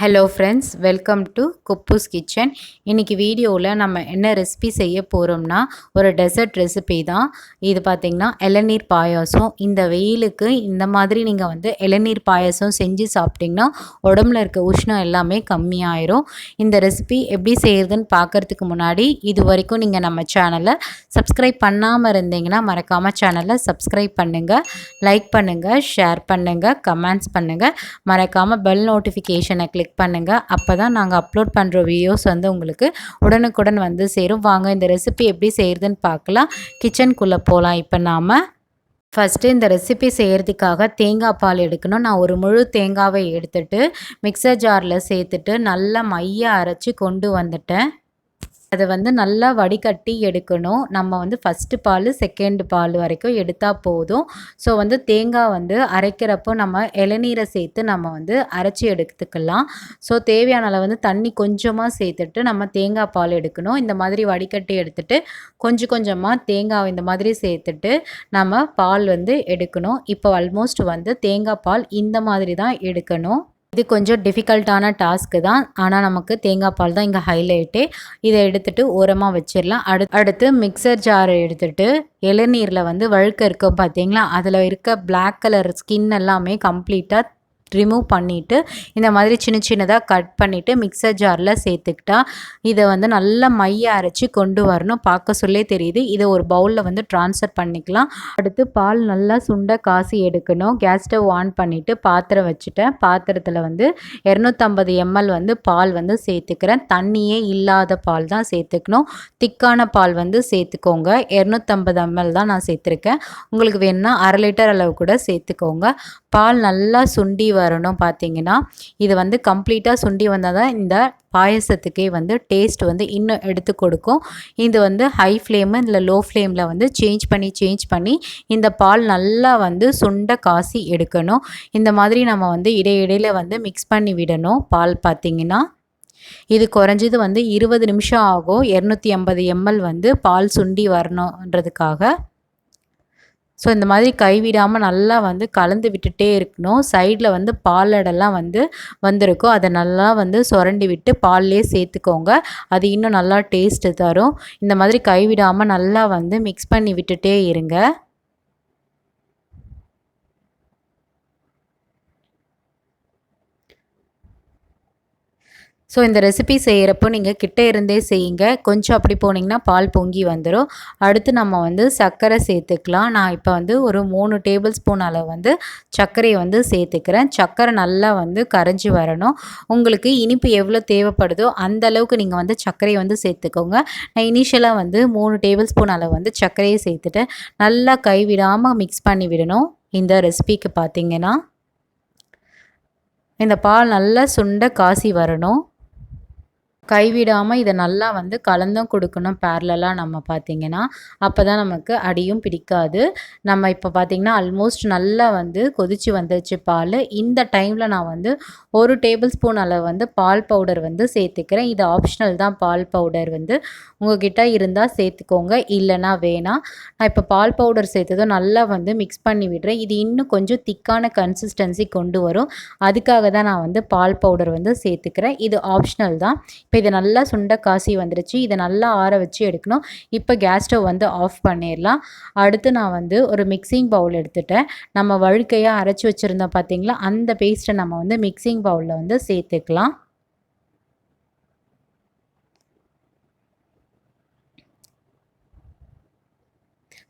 Hello friends, welcome to kuboos kitchen. இன்றைக்கி வீடியோவில் நம்ம என்ன ரெசிபி செய்ய போகிறோம்னா ஒரு டெசர்ட் ரெசிபி தான். இது பார்த்திங்கன்னா இளநீர் பாயாசம். இந்த வெயிலுக்கு இந்த மாதிரி நீங்கள் இளநீர் பாயாசம் செஞ்சு சாப்பிட்டிங்கன்னா உடம்புல இருக்க உஷ்ணம் எல்லாமே கம்மியாயிரும். இந்த ரெசிபி எப்படி செய்கிறதுன்னு பார்க்குறதுக்கு முன்னாடி இது வரைக்கும் நீங்கள் நம்ம சேனலை சப்ஸ்கிரைப் பண்ணாமல் இருந்தீங்கன்னா மறக்காமல் சேனலை சப்ஸ்கிரைப் பண்ணுங்கள், லைக் பண்ணுங்கள், ஷேர் பண்ணுங்கள், கமெண்ட்ஸ் பண்ணுங்கள். மறக்காமல் பெல் நோட்டிஃபிகேஷனை கிளிக் பண்ணுங்கள். அப்போ தான் நாங்கள் அப்லோட் பண்ணுற வீடியோஸ் உங்களுக்கு உடனுக்குடன் சேரும். வாங்க இந்த ரெசிபி எப்படி செய்கிறதுன்னு பார்க்கலாம். கிச்சனுக்குள்ளே போகலாம். இப்போ நாம் ஃபஸ்ட்டு இந்த ரெசிபி செய்கிறதுக்காக தேங்காய் பால் எடுக்கணும். நான் ஒரு முழு தேங்காவை எடுத்துகிட்டு மிக்சர் ஜாரில் சேர்த்துட்டு நல்லா மைய அரைச்சி கொண்டு வந்துட்டேன். அதை நல்லா வடிகட்டி எடுக்கணும். நம்ம ஃபஸ்ட்டு பால் செகண்ட் பால் வரைக்கும் எடுத்தால் போதும். ஸோ தேங்காய் அரைக்கிறப்போ நம்ம இளநீரை சேர்த்து நம்ம அரைச்சி எடுத்துக்கலாம். ஸோ தேவையான அளவு தண்ணி கொஞ்சமாக சேர்த்துட்டு நம்ம தேங்காய் பால் எடுக்கணும். இந்த மாதிரி வடிகட்டி எடுத்துகிட்டு கொஞ்சம் கொஞ்சமாக தேங்காய் இந்த மாதிரி சேர்த்துட்டு நம்ம பால் எடுக்கணும். இப்போ ஆல்மோஸ்ட் தேங்காய் பால் இந்த மாதிரி தான் எடுக்கணும். இது கொஞ்சம் டிஃபிகல்ட்டான டாஸ்க்கு தான். ஆனால் நமக்கு தேங்காய் பால் தான் இங்கே ஹைலைட்டே. இதை எடுத்துகிட்டு ஓரமாக வச்சிடலாம். அடுத்து மிக்சர் ஜாரை எடுத்துகிட்டு இளநீரில் வழுக்க இருக்கும் பார்த்தீங்களா, அதில் இருக்க பிளாக் கலர் ஸ்கின் எல்லாமே கம்ப்ளீட்டாக ரிமூவ் பண்ணிவிட்டு இந்த மாதிரி சின்ன சின்னதாக கட் பண்ணிவிட்டு மிக்சர் ஜாரில் சேர்த்துக்கிட்டா இதை நல்லா மைய அரைச்சி கொண்டு வரணும். பார்க்க சொல்லே தெரியுது. இதை ஒரு பவுலில் ட்ரான்ஸ்ஃபர் பண்ணிக்கலாம். அடுத்து பால் நல்லா சுண்ட காசி எடுக்கணும். கேஸ் ஸ்டவ் ஆன் பண்ணிவிட்டு பாத்திரம் வச்சுட்டேன். பாத்திரத்தில் 250 ml பால் சேர்த்துக்கிறேன். தண்ணியே இல்லாத பால் தான் சேர்த்துக்கணும். திக்கான பால் சேர்த்துக்கோங்க. 250 ml தான் நான் சேர்த்துருக்கேன். உங்களுக்கு வேணும்னா 1/2 லிட்டர் அளவு கூட சேர்த்துக்கோங்க. பால் நல்லா சுண்டி வரணும். பார்த்தீங்கன்னா இது கம்ப்ளீட்டாக சுண்டி வந்தால் தான் இந்த பாயசத்துக்கே டேஸ்ட் இன்னும் எடுத்து கொடுக்கும். இது ஹை ஃப்ளேமு இல்லை லோ ஃப்ளேமில் சேஞ்ச் பண்ணி இந்த பால் நல்லா சுண்ட காசி எடுக்கணும். இந்த மாதிரி நம்ம இடையிடையில் மிக்ஸ் பண்ணி விடணும். பால் பார்த்திங்கன்னா இது குறைஞ்சது 20 நிமிஷம் ஆகும். 250 ml பால் சுண்டி வரணுன்றதுக்காக. ஸோ இந்த மாதிரி கைவிடாமல் நல்லா கலந்து விட்டுட்டே இருக்கணும். சைடில் பாலடெல்லாம் வந்திருக்கும். அதை நல்லா சுரண்டி விட்டு பால்லே சேர்த்துக்கோங்க. அது இன்னும் நல்லா டேஸ்ட்டு தரும். இந்த மாதிரி கைவிடாமல் நல்லா மிக்ஸ் பண்ணி விட்டுட்டே இருங்க. ஸோ இந்த ரெசிபி செய்கிறப்போ நீங்கள் கிட்டே இருந்தே செய்யுங்க. கொஞ்சம் அப்படி போனீங்கன்னா பால் பொங்கி வந்துடும். அடுத்து நம்ம சர்க்கரை சேர்த்துக்கலாம். நான் இப்போ ஒரு 3 டேபிள் ஸ்பூன் அளவு சர்க்கரையை சேர்த்துக்கிறேன். சர்க்கரை நல்லா கரைஞ்சி வரணும். உங்களுக்கு இனிப்பு எவ்வளோ தேவைப்படுதோ அந்த அளவுக்கு நீங்கள் சர்க்கரையை சேர்த்துக்கோங்க. நான் இனிஷியலாக 3 டேபிள் ஸ்பூன் அளவு சர்க்கரையை சேர்த்துட்டு நல்லா கைவிடாமல் மிக்ஸ் பண்ணி விடணும். இந்த ரெசிபிக்கு பார்த்திங்கன்னா இந்த பால் நல்லா சுண்ட காசி வரணும். கைவிடாமல் இதை நல்லா கலந்தும் கொடுக்கணும் பேரலாக. நம்ம பார்த்திங்கன்னா அப்போ தான் நமக்கு அடியும் பிடிக்காது. நம்ம இப்போ பார்த்திங்கன்னா ஆல்மோஸ்ட் நல்லா கொதித்து வந்துருச்சு பால். இந்த டைமில் நான் 1 டேபிள் ஸ்பூன் அளவு பால் பவுடர் சேர்த்துக்கிறேன். இது ஆப்ஷனல் தான். பால் பவுடர் உங்கள்கிட்ட இருந்தால் சேர்த்துக்கோங்க, இல்லைனா வேணாம். நான் இப்போ பால் பவுடர் சேர்த்ததும் நல்லா மிக்ஸ் பண்ணி விடுறேன். இது இன்னும் கொஞ்சம் திக்கான கன்சிஸ்டன்சி கொண்டு வரும். அதுக்காக தான் நான் பால் பவுடர் சேர்த்துக்கிறேன். இது ஆப்ஷனல் தான். இப்போ இது நல்லா சுண்ட காசி வந்துருச்சு. இதை நல்லா ஆற வச்சு எடுக்கணும். இப்போ கேஸ் ஸ்டவ் ஆஃப் பண்ணிடலாம். அடுத்து நான் ஒரு மிக்சிங் பவுல் எடுத்துட்டேன். நம்ம வழுக்கையாக அரைச்சி வச்சுருந்தோம் பார்த்தீங்களா, அந்த பேஸ்ட்டை நம்ம மிக்சிங் பவுலில் சேர்த்துக்கலாம்.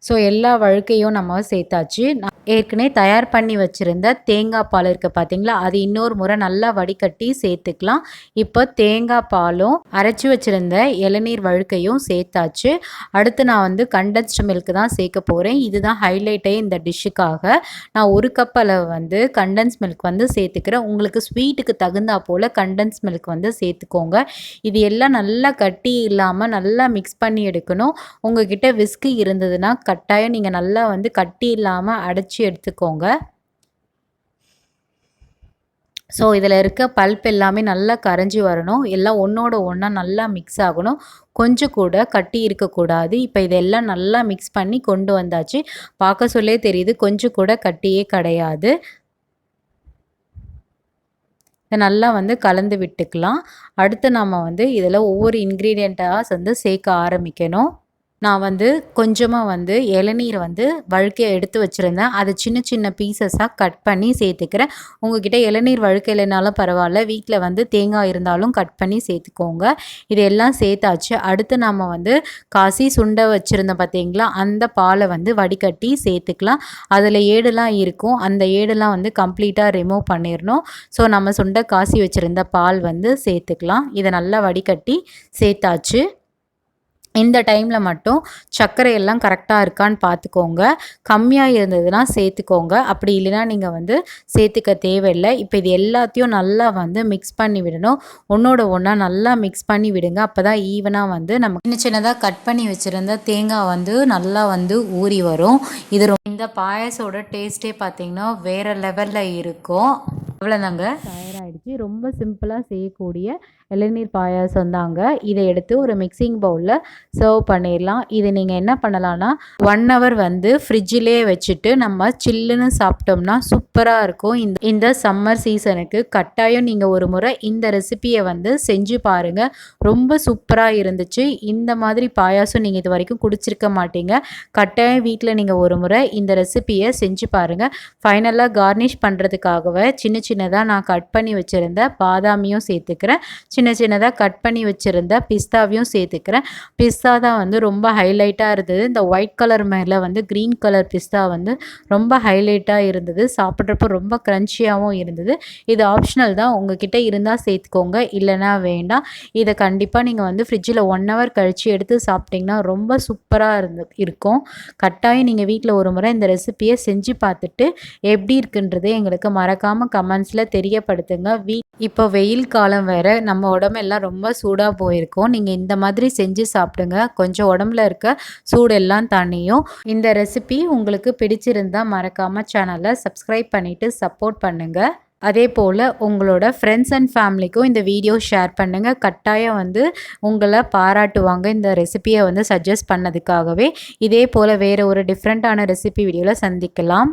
ஸோ எல்லா வழுக்கையும் நம்ம சேர்த்தாச்சு. ஏற்கனவே தயார் பண்ணி வச்சுருந்த தேங்காய் பால் இருக்குது பார்த்தீங்களா, அது இன்னொரு முறை நல்லா வடிகட்டி சேர்த்துக்கலாம். இப்போ தேங்காய் பாலும் அரைச்சி வச்சுருந்த இளநீர் வழுக்கையும் சேர்த்தாச்சு. அடுத்து நான் கண்டென்ஸ்டு மில்க் தான் சேர்க்க போகிறேன். இதுதான் ஹைலைட்டே இந்த டிஷ்ஷுக்காக. நான் 1 கப் அளவு கண்டென்ஸ் மில்க் சேர்த்துக்கிறேன். உங்களுக்கு ஸ்வீட்டுக்கு தகுந்தா போல் கண்டென்ஸ் மில்க் சேர்த்துக்கோங்க. இது எல்லாம் நல்லா கட்டி இல்லாமல் நல்லா மிக்ஸ் பண்ணி எடுக்கணும். உங்ககிட்ட விஸ்கி இருந்ததுன்னா கட்டாயம் நீங்கள் நல்லா கட்டி இல்லாமல் அடைச்சி எடுத்துக்கோங்க. ஸோ இதில் இருக்க பல்ப் எல்லாமே நல்லா கரைஞ்சி வரணும். எல்லாம் ஒன்றோட ஒன்றா நல்லா மிக்ஸ் ஆகணும். கொஞ்சம் கூட கட்டி இருக்கக்கூடாது. இப்போ இதெல்லாம் நல்லா மிக்ஸ் பண்ணி கொண்டு வந்தாச்சு. பார்க்க சொல்லே தெரியுது, கொஞ்சம் கூட கட்டியே கிடையாது. இதை நல்லா வந்து கலந்து விட்டுக்கலாம். அடுத்து நம்ம வந்து இதில் ஒவ்வொரு இன்க்ரீடியண்ட்டாக வந்து சேர்க்க ஆரம்பிக்கணும். நான் வந்து கொஞ்சமாக வந்து இளநீர் வந்து வழுக்க எடுத்து வச்சுருந்தேன். அதை சின்ன சின்ன பீசஸாக கட் பண்ணி சேர்த்துக்கிறேன். உங்ககிட்ட இளநீர் வழுக்க இல்லைனாலும் பரவாயில்ல, வீட்டில் வந்து தேங்காய் இருந்தாலும் கட் பண்ணி சேர்த்துக்கோங்க. இது எல்லாம் சேர்த்தாச்சு. அடுத்து நம்ம வந்து காசி சுண்டை வச்சுருந்தோம் பார்த்தீங்களா, அந்த பாலை வந்து வடிகட்டி சேர்த்துக்கலாம். அதில் ஏடுலாம் இருக்கும், அந்த ஏடுலாம் வந்து கம்ப்ளீட்டாக ரிமூவ் பண்ணிடணும். ஸோ நம்ம சுண்டை காசி வச்சுருந்த பால் வந்து சேர்த்துக்கலாம். இதை நல்லா வடிகட்டி சேர்த்தாச்சு. இந்த டைமில் மட்டும் சர்க்கரை எல்லாம் கரெக்டாக இருக்கான்னு பார்த்துக்கோங்க. கம்மியாக இருந்ததுன்னா சேர்த்துக்கோங்க, அப்படி இல்லைனா நீங்கள் வந்து சேர்த்துக்க தேவையில்லை. இப்போ இது எல்லாத்தையும் நல்லா வந்து மிக்ஸ் பண்ணி விடணும். ஒன்றோட ஒன்றா நல்லா மிக்ஸ் பண்ணி விடுங்க. அப்போ தான் ஈவனாக வந்து நம்ம சின்ன சின்னதாக கட் பண்ணி வச்சுருந்த தேங்காய் வந்து நல்லா வந்து ஊறி வரும். இந்த பாயசோட டேஸ்ட்டே பார்த்திங்கன்னா வேறு லெவலில் இருக்கும். அவ்வளோதாங்க, தயாராகிடுச்சு. ரொம்ப சிம்பிளாக செய்யக்கூடிய இளநீர் பாயாசம் தாங்க. இதை எடுத்து ஒரு மிக்சிங் பவுலில் சர்வ் பண்ணிடலாம். இது நீங்கள் என்ன பண்ணலான்னா 1 hour வந்து ஃப்ரிட்ஜிலே வச்சுட்டு நம்ம சில்லுன்னு சாப்பிட்டோம்னா சூப்பராக இருக்கும். இந்த சம்மர் சீசனுக்கு கட்டாயம் நீங்கள் ஒரு முறை இந்த ரெசிபியை வந்து செஞ்சு பாருங்கள். ரொம்ப சூப்பராக இருந்துச்சு. இந்த மாதிரி பாயாசம் நீங்கள் இது வரைக்கும் குடிச்சிருக்க மாட்டீங்க. கட்டாயம் வீட்டில் நீங்கள் ஒரு முறை இந்த ரெசிபியை செஞ்சு பாருங்கள். ஃபைனலாக கார்னிஷ் பண்ணுறதுக்காகவே சின்ன சின்னதாக நான் கட் பண்ணி வச்சுருந்த பாதாமியும் சேர்த்துக்கிறேன். சின்ன சின்னதாக கட் பண்ணி வச்சுருந்த பிஸ்தாவையும் சேர்த்துக்கிறேன். பிஸ்தா தான் வந்து ரொம்ப ஹைலைட்டாக இருந்தது. இந்த ஒயிட் கலர் மேலே வந்து க்ரீன் கலர் பிஸ்தா வந்து ரொம்ப ஹைலைட்டாக இருந்தது. சாப்பிட்றப்போ ரொம்ப க்ரன்ச்சியாகவும் இருந்தது. இது ஆப்ஷனல் தான், உங்ககிட்ட இருந்தால் சேர்த்துக்கோங்க, இல்லைனா வேண்டாம். இதை கண்டிப்பாக நீங்கள் வந்து ஃப்ரிட்ஜில் 1 hour கழித்து எடுத்து சாப்பிட்டிங்கன்னா ரொம்ப சூப்பராக இருக்கும். கட்டாயம் நீங்கள் வீட்டில் ஒரு முறை இந்த ரெசிபியை செஞ்சு பார்த்துட்டு எப்படி இருக்குன்றது எங்களுக்கு மறக்காமல் கமெண்ட்ஸில் தெரியப்படுத்துங்க. இப்போ வெயில் காலம் வேறு, நம்ம உடம்பெல்லாம் ரொம்ப சூடாக போயிருக்கோம். நீங்கள் இந்த மாதிரி செஞ்சு சாப்பிடுங்க, கொஞ்சம் உடம்புல இருக்க சூடெல்லாம் தணியும். இந்த ரெசிபி உங்களுக்கு பிடிச்சிருந்தால் மறக்காமல் சேனலை சப்ஸ்கிரைப் பண்ணிவிட்டு சப்போர்ட் பண்ணுங்கள். அதே போல் உங்களோட ஃப்ரெண்ட்ஸ் அண்ட் ஃபேமிலிக்கும் இந்த வீடியோ ஷேர் பண்ணுங்கள். கட்டாயம் வந்து உங்களை பாராட்டுவாங்க இந்த ரெசிபியை வந்து சஜஸ்ட் பண்ணதுக்காகவே. இதே போல் வேறு ஒரு டிஃப்ரெண்ட்டான ரெசிபி வீடியோவில் சந்திக்கலாம்.